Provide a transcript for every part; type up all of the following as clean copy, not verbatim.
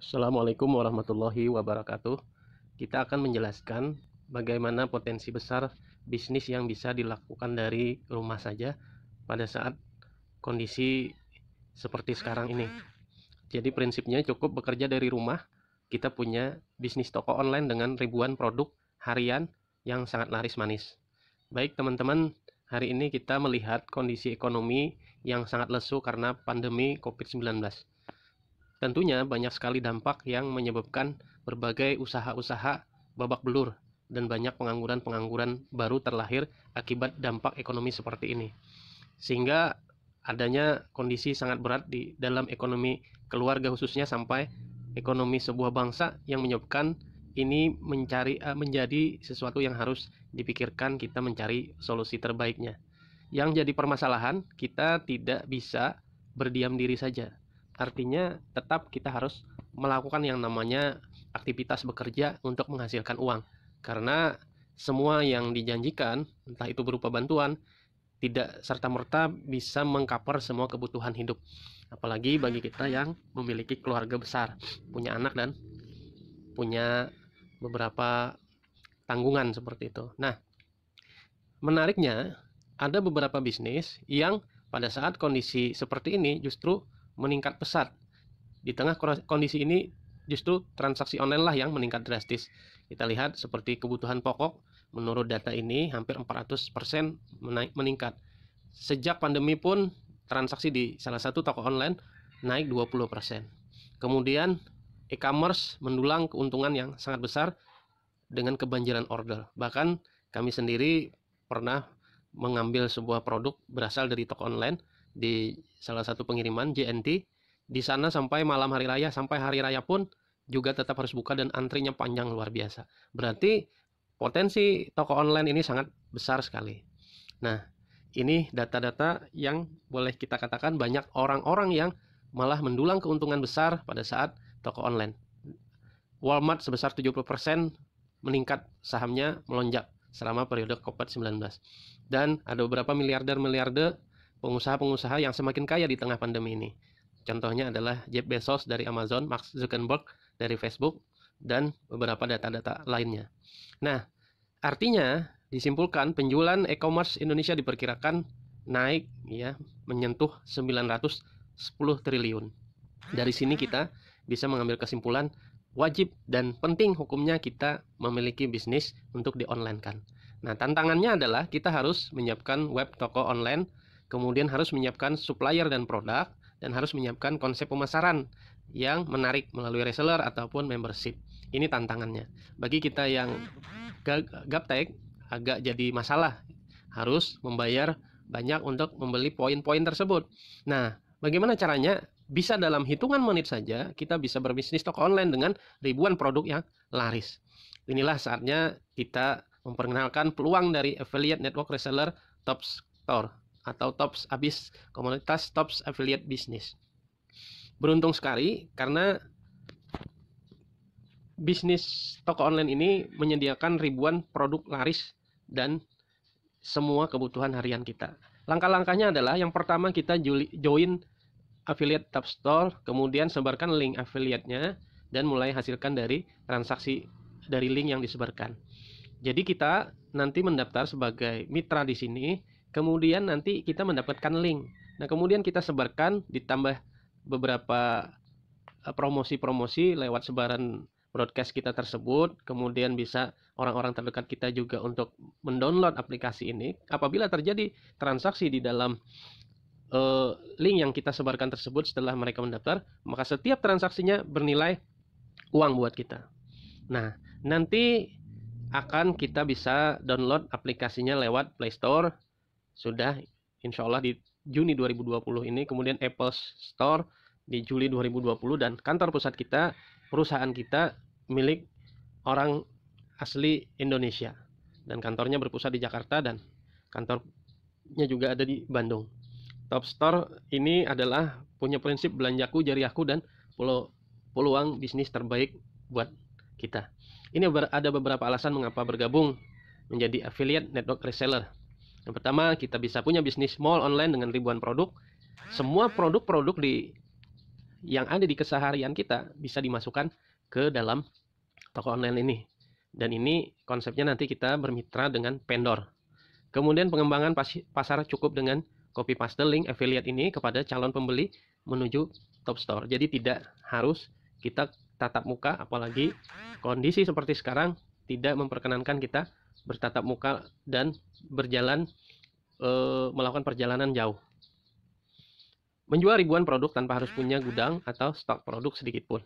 Assalamualaikum warahmatullahi wabarakatuh. Kita akan menjelaskan bagaimana potensi besar bisnis yang bisa dilakukan dari rumah saja pada saat kondisi seperti sekarang ini. Jadi prinsipnya cukup bekerja dari rumah, kita punya bisnis toko online dengan ribuan produk harian yang sangat laris manis. Baik teman-teman, hari ini kita melihat kondisi ekonomi yang sangat lesu karena pandemi COVID-19. Tentunya banyak sekali dampak yang menyebabkan berbagai usaha-usaha babak belur dan banyak pengangguran-pengangguran baru terlahir akibat dampak ekonomi seperti ini. Sehingga adanya kondisi sangat berat di dalam ekonomi keluarga khususnya sampai ekonomi sebuah bangsa yang menyebabkan ini menjadi sesuatu yang harus dipikirkan, kita mencari solusi terbaiknya. Yang jadi permasalahan, kita tidak bisa berdiam diri saja. Artinya tetap kita harus melakukan yang namanya aktivitas bekerja untuk menghasilkan uang. Karena semua yang dijanjikan, entah itu berupa bantuan, tidak serta-merta bisa mengcover semua kebutuhan hidup. Apalagi bagi kita yang memiliki keluarga besar, punya anak dan punya beberapa tanggungan seperti itu. Nah, menariknya ada beberapa bisnis yang pada saat kondisi seperti ini justru meningkat pesat. Di tengah kondisi ini justru transaksi online lah yang meningkat drastis. Kita lihat seperti kebutuhan pokok, menurut data ini hampir 400% meningkat. Sejak pandemi pun transaksi di salah satu toko online naik 20%. Kemudian e-commerce mendulang keuntungan yang sangat besar dengan kebanjiran order. Bahkan kami sendiri pernah mengambil sebuah produk berasal dari toko online di salah satu pengiriman JNT. Di sana sampai malam hari raya, sampai hari raya pun juga tetap harus buka dan antrinya panjang luar biasa. Berarti potensi toko online ini sangat besar sekali. Nah, ini data-data yang boleh kita katakan banyak orang-orang yang malah mendulang keuntungan besar pada saat toko online. Walmart sebesar 70% meningkat sahamnya, melonjak selama periode COVID-19. Dan ada beberapa miliarder pengusaha-pengusaha yang semakin kaya di tengah pandemi ini. Contohnya adalah Jeff Bezos dari Amazon, Mark Zuckerberg dari Facebook, dan beberapa data-data lainnya. Nah, artinya disimpulkan penjualan e-commerce Indonesia diperkirakan naik ya, menyentuh 910 triliun. Dari sini kita bisa mengambil kesimpulan wajib dan penting hukumnya kita memiliki bisnis untuk di-online-kan. Nah, tantangannya adalah kita harus menyiapkan web toko online, kemudian harus menyiapkan supplier dan produk, dan harus menyiapkan konsep pemasaran yang menarik melalui reseller ataupun membership. Ini tantangannya. Bagi kita yang gaptek, agak jadi masalah. Harus membayar banyak untuk membeli poin-poin tersebut. Nah, bagaimana caranya? Bisa dalam hitungan menit saja kita bisa berbisnis toko online dengan ribuan produk yang laris. Inilah saatnya kita memperkenalkan peluang dari affiliate network reseller Top Store atau Tops Abis, komunitas Tops Affiliate Business. Beruntung sekali karena bisnis toko online ini menyediakan ribuan produk laris dan semua kebutuhan harian kita. Langkah-langkahnya adalah yang pertama kita join affiliate Top Store, kemudian sebarkan link affiliate-nya dan mulai hasilkan dari transaksi dari link yang disebarkan. Jadi kita nanti mendaftar sebagai mitra di sini, kemudian nanti kita mendapatkan link. Nah, kemudian kita sebarkan ditambah beberapa promosi-promosi lewat sebaran broadcast kita tersebut, kemudian bisa orang-orang terdekat kita juga untuk mendownload aplikasi ini. Apabila terjadi transaksi di dalam link yang kita sebarkan tersebut setelah mereka mendaftar, maka setiap transaksinya bernilai uang buat kita. Nah, nanti akan kita bisa download aplikasinya lewat Play Store, sudah insya Allah di Juni 2020 ini, kemudian Apple Store di Juli 2020, dan kantor pusat kita, perusahaan kita milik orang asli Indonesia, dan kantornya berpusat di Jakarta dan kantornya juga ada di Bandung. Top Store ini adalah punya prinsip belanjaku jariahku dan peluang bisnis terbaik buat kita. Ini ada beberapa alasan mengapa bergabung menjadi affiliate network reseller. Yang pertama, kita bisa punya bisnis mall online dengan ribuan produk. Semua produk-produk di yang ada di keseharian kita bisa dimasukkan ke dalam toko online ini. Dan ini konsepnya nanti kita bermitra dengan vendor. Kemudian pengembangan pasar cukup dengan copy paste link affiliate ini kepada calon pembeli menuju top store. Jadi tidak harus kita tatap muka, apalagi kondisi seperti sekarang tidak memperkenankan kita bertatap muka dan berjalan melakukan perjalanan jauh. Menjual ribuan produk tanpa harus punya gudang atau stok produk sedikit pun.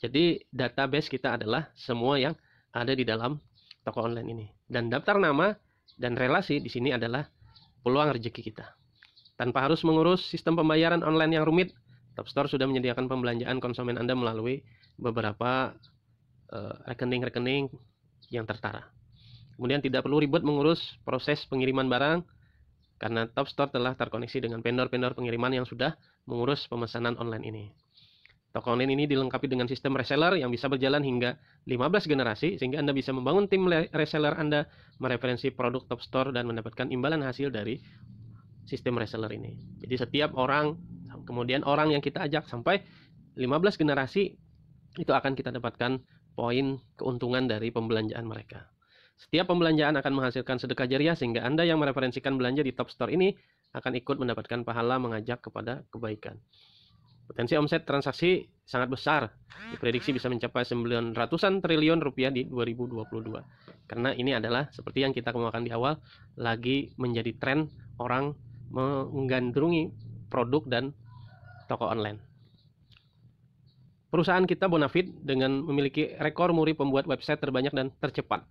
Jadi database kita adalah semua yang ada di dalam toko online ini. Dan daftar nama dan relasi di sini adalah peluang rezeki kita. Tanpa harus mengurus sistem pembayaran online yang rumit, Topstore sudah menyediakan pembelanjaan konsumen Anda melalui beberapa rekening-rekening yang tertara. Kemudian tidak perlu ribet mengurus proses pengiriman barang, karena Topstore telah terkoneksi dengan vendor-vendor pengiriman yang sudah mengurus pemesanan online ini. Toko online ini dilengkapi dengan sistem reseller yang bisa berjalan hingga 15 generasi, sehingga Anda bisa membangun tim reseller Anda, mereferensi produk Topstore, dan mendapatkan imbalan hasil dari sistem reseller ini. Jadi setiap orang, kemudian orang yang kita ajak sampai 15 generasi, itu akan kita dapatkan poin keuntungan dari pembelanjaan mereka. Setiap pembelanjaan akan menghasilkan sedekah jariah, sehingga Anda yang mereferensikan belanja di Topstore ini akan ikut mendapatkan pahala mengajak kepada kebaikan. Potensi omset transaksi sangat besar, diprediksi bisa mencapai 900-an triliun rupiah di 2022. Karena ini adalah seperti yang kita kemukakan di awal, lagi menjadi tren orang menggandrungi produk dan toko online. Perusahaan kita Bonafit dengan memiliki rekor muri pembuat website terbanyak dan tercepat.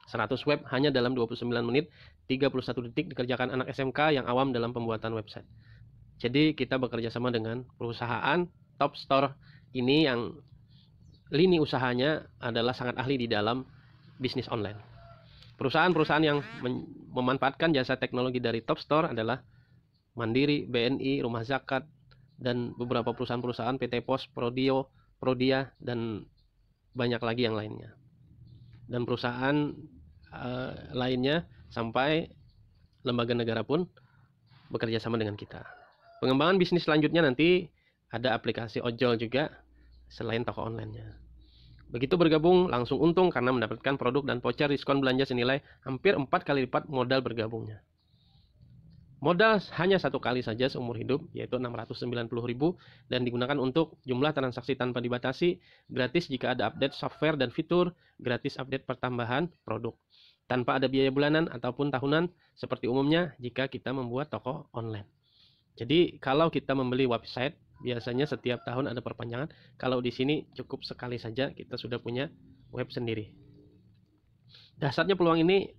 100 web hanya dalam 29 menit, 31 detik dikerjakan anak SMK yang awam dalam pembuatan website. Jadi kita bekerja sama dengan perusahaan Topstore ini yang lini usahanya adalah sangat ahli di dalam bisnis online. Perusahaan-perusahaan yang memanfaatkan jasa teknologi dari Topstore adalah Mandiri, BNI, Rumah Zakat, dan beberapa perusahaan-perusahaan PT Pos, Prodio, Prodia, dan banyak lagi yang lainnya. Dan perusahaan lainnya sampai lembaga negara pun bekerja sama dengan kita. Pengembangan bisnis selanjutnya nanti ada aplikasi ojol juga selain toko online-nya. Begitu bergabung langsung untung karena mendapatkan produk dan voucher diskon belanja senilai hampir 4 kali lipat modal bergabungnya. Modal hanya 1 kali saja seumur hidup, yaitu 690.000, dan digunakan untuk jumlah transaksi tanpa dibatasi, gratis jika ada update software dan fitur, gratis update pertambahan produk, tanpa ada biaya bulanan ataupun tahunan seperti umumnya jika kita membuat toko online. Jadi kalau kita membeli website, biasanya setiap tahun ada perpanjangan. Kalau di sini cukup sekali saja kita sudah punya web sendiri. Dasarnya peluang ini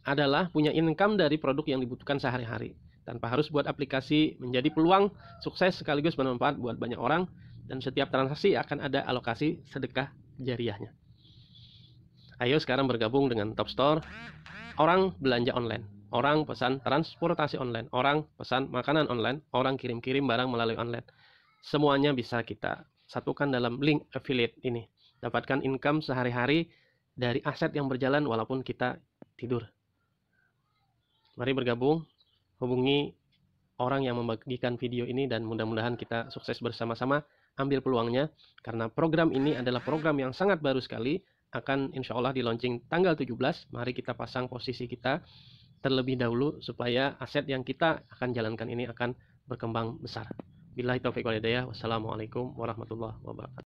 adalah punya income dari produk yang dibutuhkan sehari-hari. Tanpa harus buat aplikasi, menjadi peluang sukses sekaligus bermanfaat buat banyak orang. Dan setiap transaksi akan ada alokasi sedekah jariahnya. Ayo sekarang bergabung dengan Topstore. Orang belanja online, orang pesan transportasi online, orang pesan makanan online, orang kirim-kirim barang melalui online. Semuanya bisa kita satukan dalam link affiliate ini. Dapatkan income sehari-hari dari aset yang berjalan walaupun kita tidur. Mari bergabung, hubungi orang yang membagikan video ini, dan mudah-mudahan kita sukses bersama-sama. Ambil peluangnya, karena program ini adalah program yang sangat baru sekali. Akan insya Allah di launching tanggal 17. Mari kita pasang posisi kita terlebih dahulu supaya aset yang kita akan jalankan ini akan berkembang besar. Billahi taufiq wal hidayah. Wassalamualaikum warahmatullahi wabarakatuh.